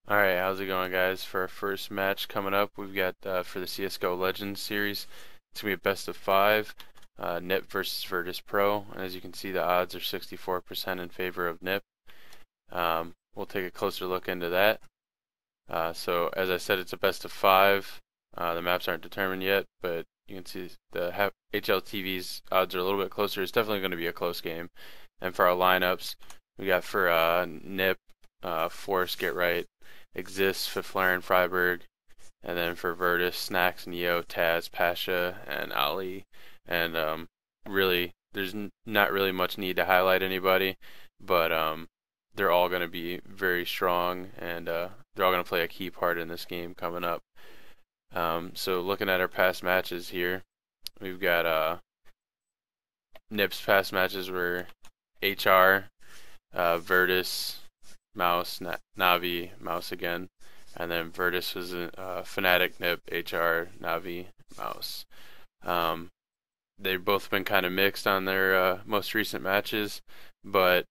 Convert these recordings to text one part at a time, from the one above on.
Alright, how's it going, guys? For our first match coming up, we've got for the CSGO Legends series, it's going to be a best of 5, NIP versus Virtus Pro, and as you can see, the odds are 64% in favor of NIP. We'll take a closer look into that. So, as I said, it's a best of 5. The maps aren't determined yet, but you can see the HLTV's odds are a little bit closer. It's definitely going to be a close game. And for our lineups, we got for NIP, Force, Get Right, Exists, Fiflaren, Freiburg, and then for Virtus, Snacks, Neo, Taz, Pasha, and Ali. And really, there's not really much need to highlight anybody, but they're all going to be very strong, and they're all going to play a key part in this game coming up. So looking at our past matches here, we've got NIP's past matches were HR, Virtus, Mouse, Navi, Mouse again, and then Virtus was Fnatic, NIP, HR, Navi, Mouse. They've both been kind of mixed on their most recent matches, but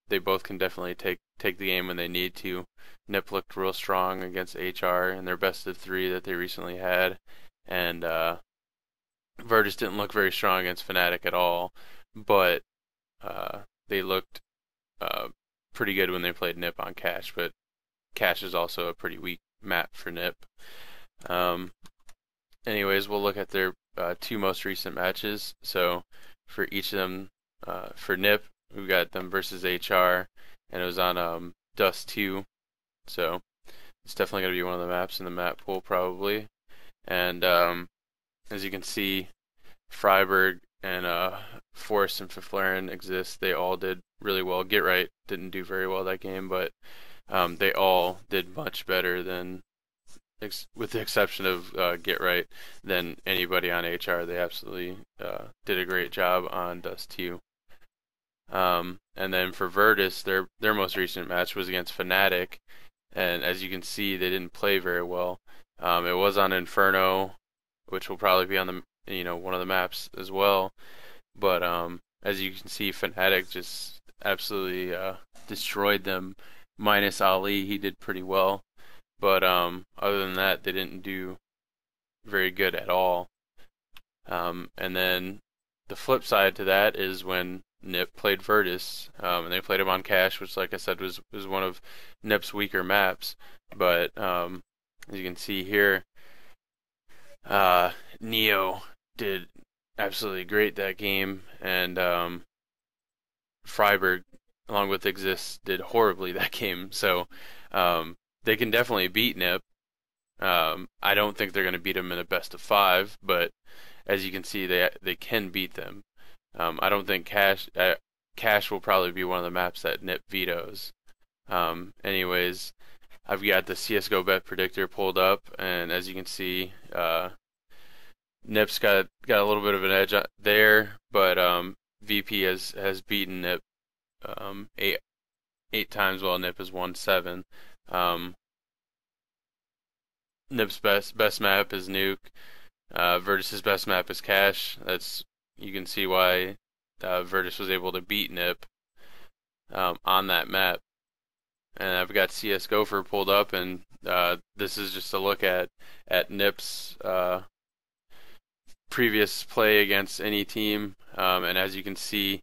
they both can definitely take the game when they need to. NIP looked real strong against HR in their best of 3 that they recently had, and Virtus didn't look very strong against Fnatic at all, but they looked pretty good when they played NIP on Cache, but Cache is also a pretty weak map for NIP. Anyways, we'll look at their 2 most recent matches. So for each of them, for NIP, we got them versus HR, and it was on Dust 2. So it's definitely going to be one of the maps in the map pool probably. And as you can see, Freiburg and Force and Fiflaren Exist. They all did really well. Get Right didn't do very well that game, but they all did much better than, with the exception of Get Right, than anybody on HR. They absolutely did a great job on Dust 2. And then for Virtus, their most recent match was against Fnatic, and as you can see, they didn't play very well. It was on Inferno, which will probably be on the one of the maps as well. But as you can see, Fnatic just absolutely destroyed them. Minus Ali, he did pretty well. But other than that, they didn't do very good at all. And then the flip side to that is when NIP played Virtus, and they played him on Cache, which, like I said, was one of NIP's weaker maps. But as you can see here, Neo did absolutely great that game, and Freiburg, along with Exist, did horribly that game. So they can definitely beat NIP. I don't think they're going to beat them in a best of 5, but as you can see, they can beat them. I don't think Cache will probably be one of the maps that NIP vetoes. Anyways, I've got the CSGO bet predictor pulled up, and as you can see, NIP's got a little bit of an edge there, but VP has beaten NIP eight times, while NIP has won 7. NIP's best map is Nuke. Virtus's best map is Cache. You can see why Virtus was able to beat NIP on that map. And I've got CS Gopher pulled up, and this is just a look at NIP's previous play against any team. And as you can see,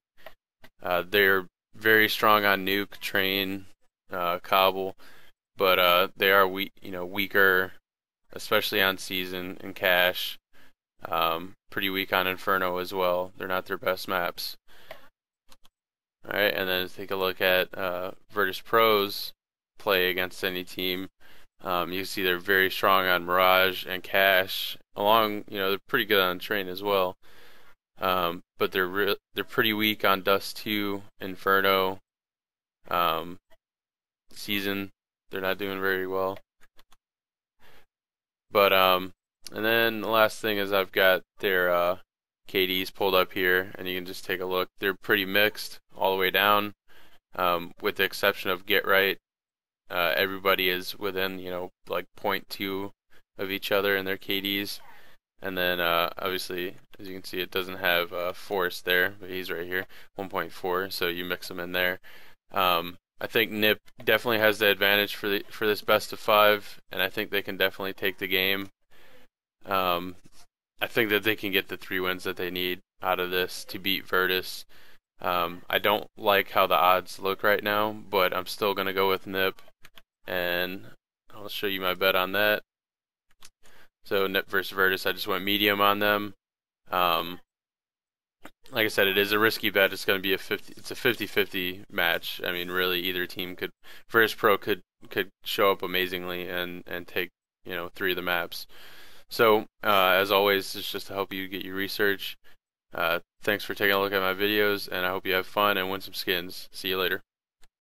they're very strong on Nuke, Train, Cobble, but they are weaker, especially on Season and Cache. Pretty weak on Inferno as well. They're not their best maps. Alright, and then take a look at Virtus Pro's play against any team. You can see they're very strong on Mirage and Cache. They're pretty good on Train as well. But they're pretty weak on Dust 2, Inferno, Season. They're not doing very well. But and then the last thing is I've got their KDs pulled up here, and you can just take a look. They're pretty mixed all the way down, with the exception of Get Right. Everybody is within, like 0.2 of each other in their KDs. And then obviously, as you can see, it doesn't have Force there, but he's right here, 1.4, so you mix them in there. I think NIP definitely has the advantage for this best of 5, and I think they can definitely take the game. I think that they can get the 3 wins that they need out of this to beat Virtus. I don't like how the odds look right now, but I'm still going to go with NIP, and I'll show you my bet on that. So NIP versus Virtus, I just went medium on them. Like I said, it is a risky bet. It's going to be it's a 50-50 match. I mean, really, either team could, Virtus Pro could show up amazingly and take 3 of the maps. So as always, it's just to help you get your research. Thanks for taking a look at my videos, and I hope you have fun and win some skins. See you later.